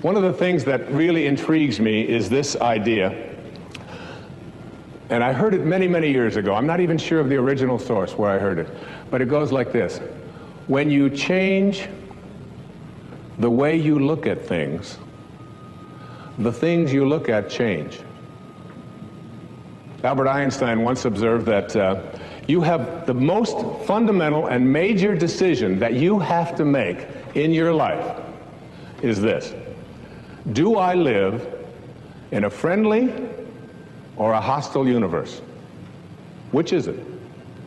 One of the things that really intrigues me is this idea, and I heard it many, many years ago. I'm not even sure of the original source where I heard it, but it goes like this. When you change the way you look at things, the things you look at change. Albert Einstein once observed that you have the most fundamental and major decision that you have to make in your life is this. Do I live in a friendly or a hostile universe? Which is it?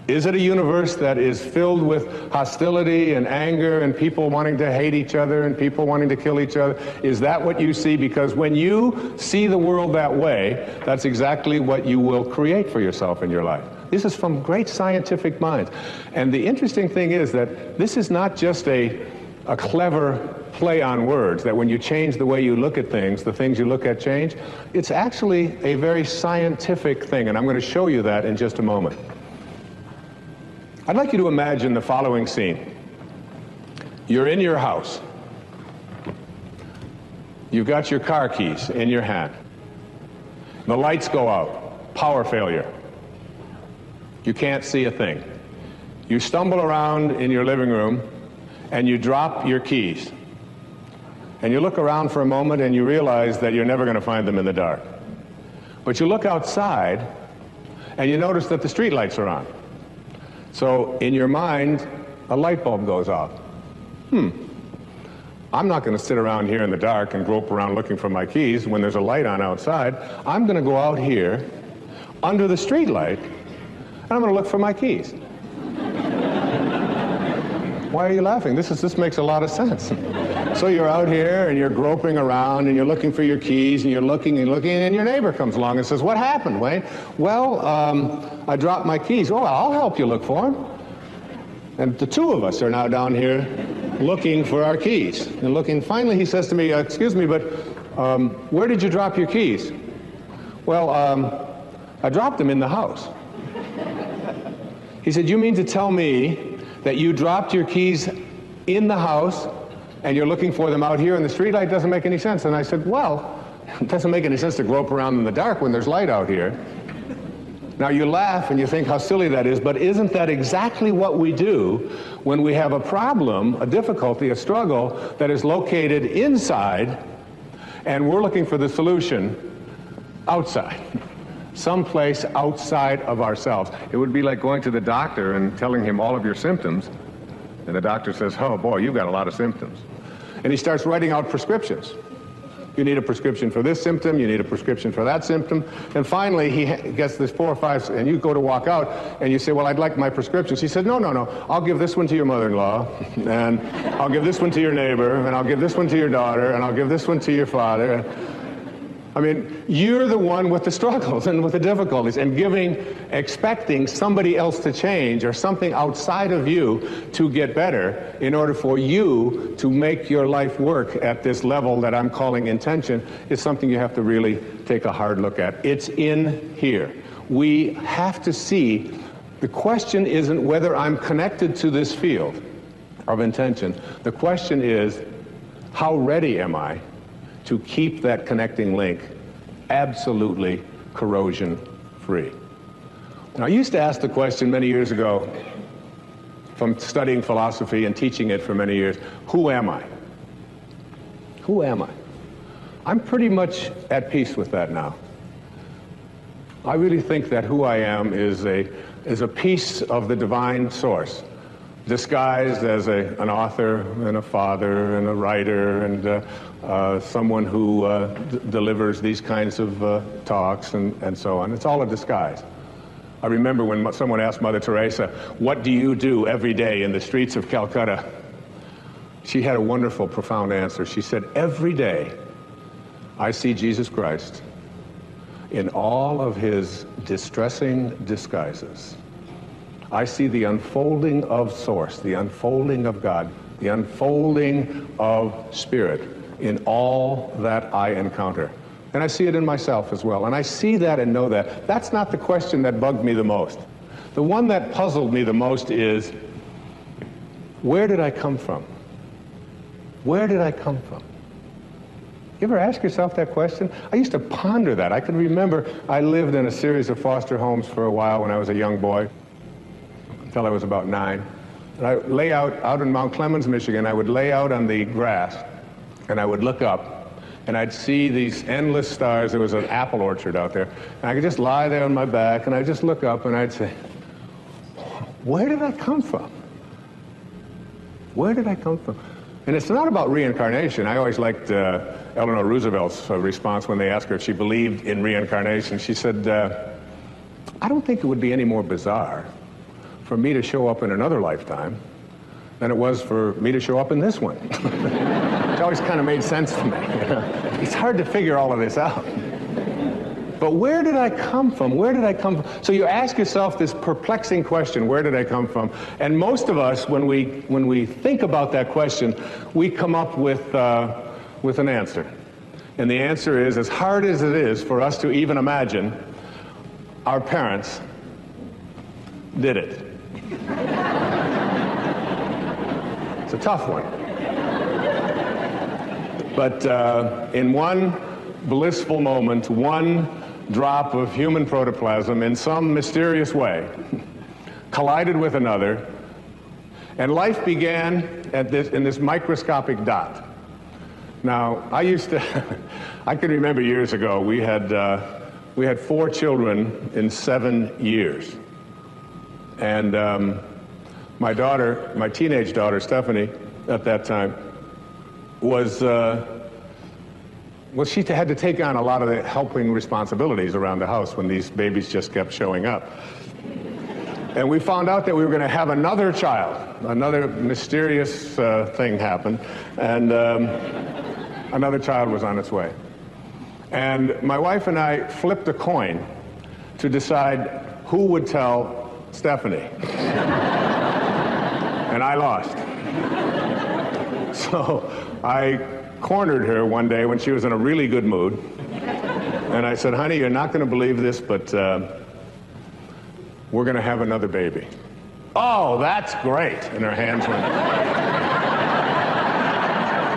Is it a universe that is filled with hostility and anger and people wanting to hate each other and people wanting to kill each other? Is that what you see? Because when you see the world that way, that's exactly what you will create for yourself in your life. This is from great scientific minds. And the interesting thing is that this is not just a clever play on words, that when you change the way you look at things, the things you look at change. It's actually a very scientific thing, and I'm going to show you that in just a moment. I'd like you to imagine the following scene. You're in your house. You've got your car keys in your hand. The lights go out. Power failure. You can't see a thing. You stumble around in your living room and you drop your keys. And you look around for a moment and you realize that you're never going to find them in the dark. But you look outside and you notice that the street lights are on. So in your mind, a light bulb goes off. I'm not going to sit around here in the dark and grope around looking for my keys when there's a light on outside. I'm going to go out here under the street light and I'm going to look for my keys. Why are you laughing? This makes a lot of sense. So you're out here and you're groping around and you're looking for your keys and you're looking and looking, and your neighbor comes along and says, "What happened, Wayne?" "Well, I dropped my keys." "Oh, I'll help you look for them." And the two of us are now down here looking for our keys and looking. Finally, he says to me, "Excuse me, but where did you drop your keys?" "Well, I dropped them in the house." He said, "You mean to tell me that you dropped your keys in the house and you're looking for them out here in the streetlight? Doesn't make any sense." And I said, "Well, it doesn't make any sense to grope around in the dark when there's light out here." Now you laugh and you think how silly that is, but isn't that exactly what we do when we have a problem, a difficulty, a struggle that is located inside and we're looking for the solution outside? Someplace outside of ourselves. It would be like going to the doctor and telling him all of your symptoms, and the doctor says, "Oh boy, you've got a lot of symptoms." And he starts writing out prescriptions. You need a prescription for this symptom, you need a prescription for that symptom, and finally he gets this 4 or 5, and you go to walk out, and you say, "Well, I'd like my prescriptions." He said, no, I'll give this one to your mother-in-law, and I'll give this one to your neighbor, and I'll give this one to your daughter, and I'll give this one to your father. I mean, you're the one with the struggles and with the difficulties, and expecting somebody else to change or something outside of you to get better in order for you to make your life work at this level that I'm calling intention is something you have to really take a hard look at. It's in here. We have to see, the question isn't whether I'm connected to this field of intention. The question is, how ready am I to keep that connecting link absolutely corrosion-free? Now, I used to ask the question many years ago, from studying philosophy and teaching it for many years, who am I? Who am I? I'm pretty much at peace with that now. I really think that who I am is a piece of the divine source, disguised as an author and a father and a writer and someone who delivers these kinds of talks and so on. It's all a disguise. I remember when someone asked Mother Teresa, "What do you do every day in the streets of Calcutta?" She had a wonderful, profound answer. She said, "Every day I see Jesus Christ in all of his distressing disguises. I see the unfolding of Source, the unfolding of God, the unfolding of Spirit in all that I encounter. And I see it in myself as well. And I see that and know that." That's not the question that bugged me the most. The one that puzzled me the most is, where did I come from? Where did I come from? You ever ask yourself that question? I used to ponder that. I can remember I lived in a series of foster homes for a while when I was a young boy, until I was about 9. And I lay out in Mount Clemens, Michigan. I would lay out on the grass, and I would look up, and I'd see these endless stars. There was an apple orchard out there. And I could just lie there on my back, and I'd just look up, and I'd say, where did I come from? Where did I come from? And it's not about reincarnation. I always liked Eleanor Roosevelt's response when they asked her if she believed in reincarnation. She said, I don't think it would be any more bizarre for me to show up in another lifetime than it was for me to show up in this one. Which always kind of made sense to me. You know? It's hard to figure all of this out. But where did I come from? Where did I come from? So you ask yourself this perplexing question, where did I come from? And most of us, when we think about that question, we come up with an answer. And the answer is, as hard as it is for us to even imagine, our parents did it. It's a tough one. But in one blissful moment, one drop of human protoplasm in some mysterious way collided with another, and life began in this microscopic dot. Now, I can remember years ago, we had 4 children in 7 years. And my teenage daughter, Stephanie, at that time, she had to take on a lot of the helping responsibilities around the house when these babies just kept showing up. And we found out that we were going to have another child. Another mysterious thing happened, and another child was on its way. And my wife and I flipped a coin to decide who would tell Stephanie. And I lost. So I cornered her one day when she was in a really good mood. And I said, honey, you're not going to believe this, but we're going to have another baby. Oh, that's great. And her hands went.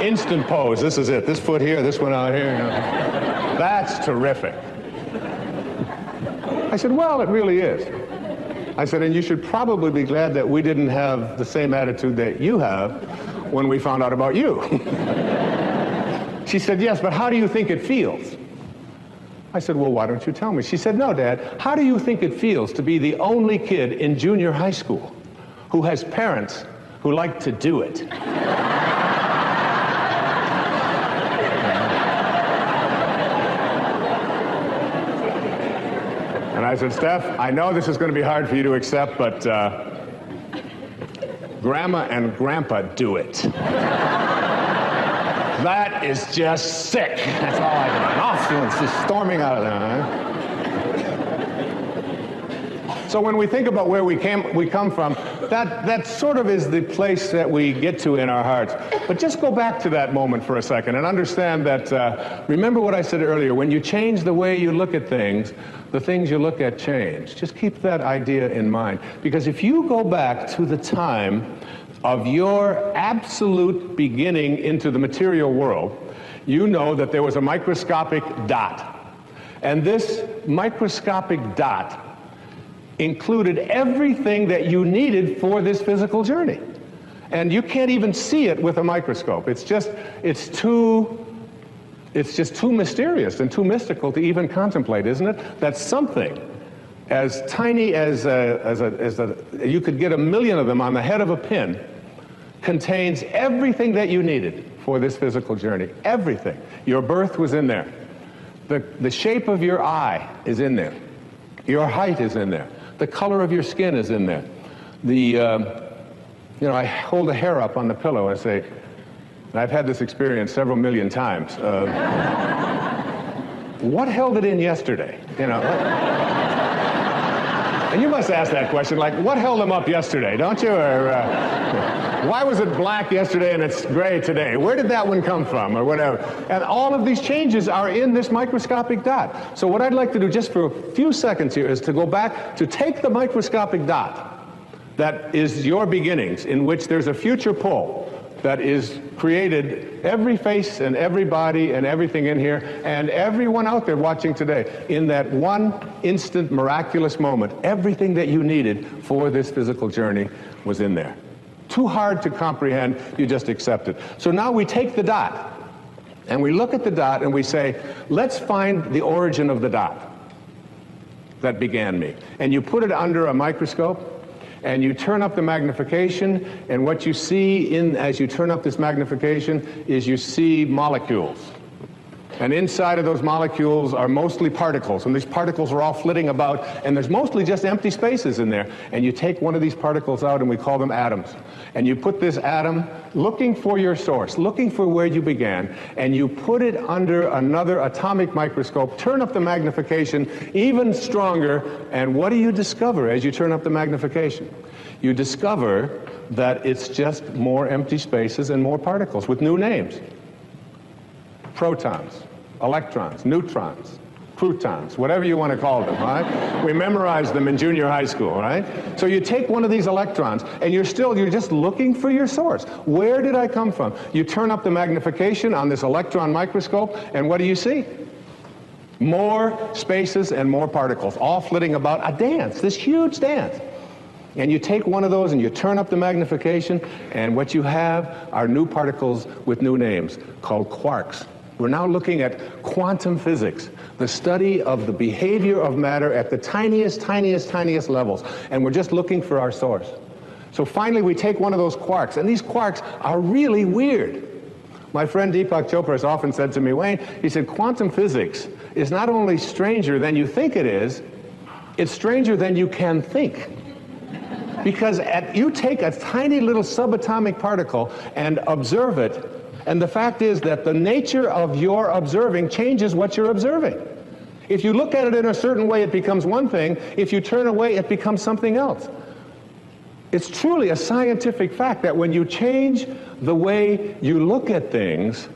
Instant pose. This is it. This foot here, this one out here. You know. That's terrific. I said, well, it really is. I said, and you should probably be glad that we didn't have the same attitude that you have when we found out about you. She said, yes, but how do you think it feels? I said, well, why don't you tell me? She said, no, Dad, how do you think it feels to be the only kid in junior high school who has parents who like to do it? And I said, Steph, I know this is going to be hard for you to accept, but Grandma and Grandpa do it. That is just sick. That's all I can. Off, just storming out of there. Huh? So when we think about where we come from, that sort of is the place that we get to in our hearts. But just go back to that moment for a second and understand that, remember what I said earlier, when you change the way you look at things, the things you look at change. Just keep that idea in mind. Because if you go back to the time of your absolute beginning into the material world, you know that there was a microscopic dot. And this microscopic dot included everything that you needed for this physical journey. And you can't even see it with a microscope. It's just too mysterious and too mystical to even contemplate, isn't it? That something as tiny as you could get 1,000,000 of them on the head of a pin contains everything that you needed for this physical journey. Everything. Your birth was in there. The shape of your eye is in there. Your height is in there. The color of your skin is in there. I hold a hair up on the pillow and I say, and I've had this experience several million times. What held it in yesterday? You know. And you must ask that question, like, what held them up yesterday, don't you? Or why was it black yesterday and it's gray today? Where did that one come from, or whatever? And all of these changes are in this microscopic dot. So what I'd like to do just for a few seconds here is to go back to take the microscopic dot that is your beginnings, in which there's a future pole that is created every face and every body and everything in here and everyone out there watching today. In that one instant miraculous moment, everything that you needed for this physical journey was in there. Too hard to comprehend, you just accept it. So now we take the dot and we look at the dot and we say, let's find the origin of the dot that began me. And you put it under a microscope and you turn up the magnification, and what you see as you turn up this magnification is you see molecules. And inside of those molecules are mostly particles, and these particles are all flitting about, and there's mostly just empty spaces in there. And you take one of these particles out, and we call them atoms. And you put this atom, looking for your source, looking for where you began, and you put it under another atomic microscope, turn up the magnification even stronger, and what do you discover as you turn up the magnification? You discover that it's just more empty spaces and more particles with new names. Protons, electrons, neutrons, protons, whatever you want to call them, right? We memorized them in junior high school, right? So you take one of these electrons and you're just looking for your source. Where did I come from? You turn up the magnification on this electron microscope and what do you see? More spaces and more particles, all flitting about, a dance, this huge dance. And you take one of those and you turn up the magnification and what you have are new particles with new names called quarks. We're now looking at quantum physics, the study of the behavior of matter at the tiniest, tiniest, tiniest levels. And we're just looking for our source. So finally we take one of those quarks, and these quarks are really weird. My friend Deepak Chopra has often said to me, Wayne, he said, quantum physics is not only stranger than you think it is, it's stranger than you can think. Because you take a tiny little subatomic particle and observe it, and the fact is that the nature of your observing changes what you're observing. If you look at it in a certain way, it becomes one thing. If you turn away, it becomes something else. It's truly a scientific fact that when you change the way you look at things,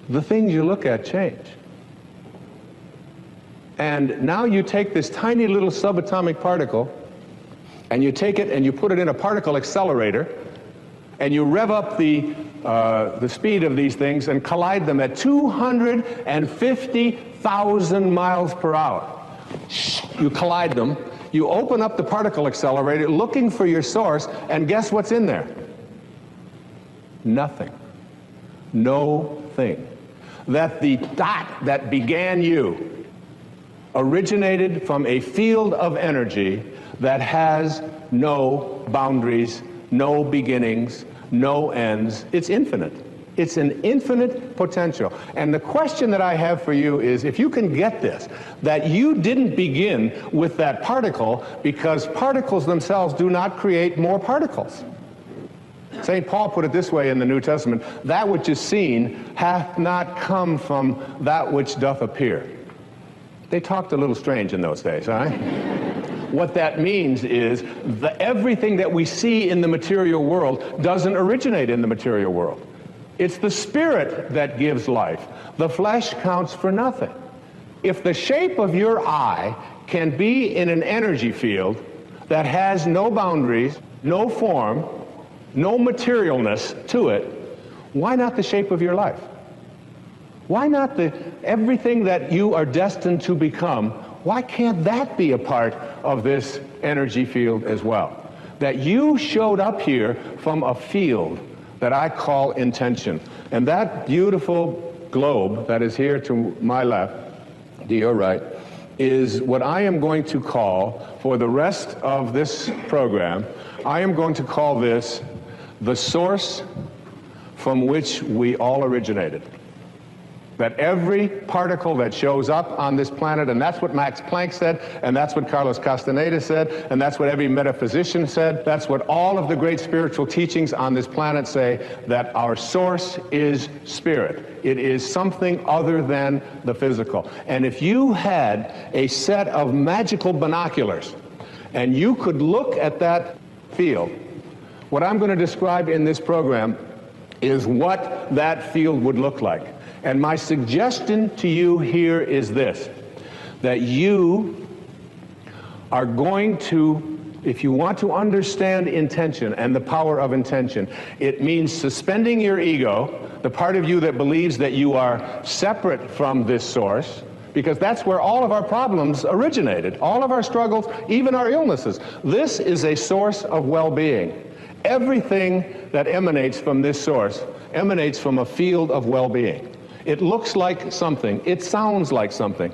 the things you look at change. And now you take this tiny little subatomic particle, and you take it and you put it in a particle accelerator, and you rev up the speed of these things and collide them at 250,000 miles per hour. You collide them, you open up the particle accelerator looking for your source, and guess what's in there? Nothing. No thing. That the dot that began you originated from a field of energy that has no boundaries, no beginnings, no ends. It's infinite. It's an infinite potential. And the question that I have for you is, if you can get this, that you didn't begin with that particle because particles themselves do not create more particles. St. Paul put it this way in the New Testament, that which is seen hath not come from that which doth appear. They talked a little strange in those days, huh? What that means is that everything that we see in the material world doesn't originate in the material world. It's the spirit that gives life. The flesh counts for nothing. If the shape of your eye can be in an energy field that has no boundaries, no form, no materialness to it, why not the shape of your life? Why not everything that you are destined to become? Why can't that be a part of this energy field as well? That you showed up here from a field that I call intention. And that beautiful globe that is here to my left, to your right, is what I am going to call, for the rest of this program, I am going to call this the source from which we all originated. That every particle that shows up on this planet, and that's what Max Planck said, and that's what Carlos Castaneda said, and that's what every metaphysician said, that's what all of the great spiritual teachings on this planet say, that our source is spirit. It is something other than the physical. And if you had a set of magical binoculars, and you could look at that field, what I'm going to describe in this program is what that field would look like. And my suggestion to you here is this, that you are going to If you want to understand intention and the power of intention, it means suspending your ego, the part of you that believes that you are separate from this source, because that's where all of our problems originated, all of our struggles, even our illnesses. This is a source of well-being. Everything that emanates from this source emanates from a field of well-being. It looks like something, it sounds like something.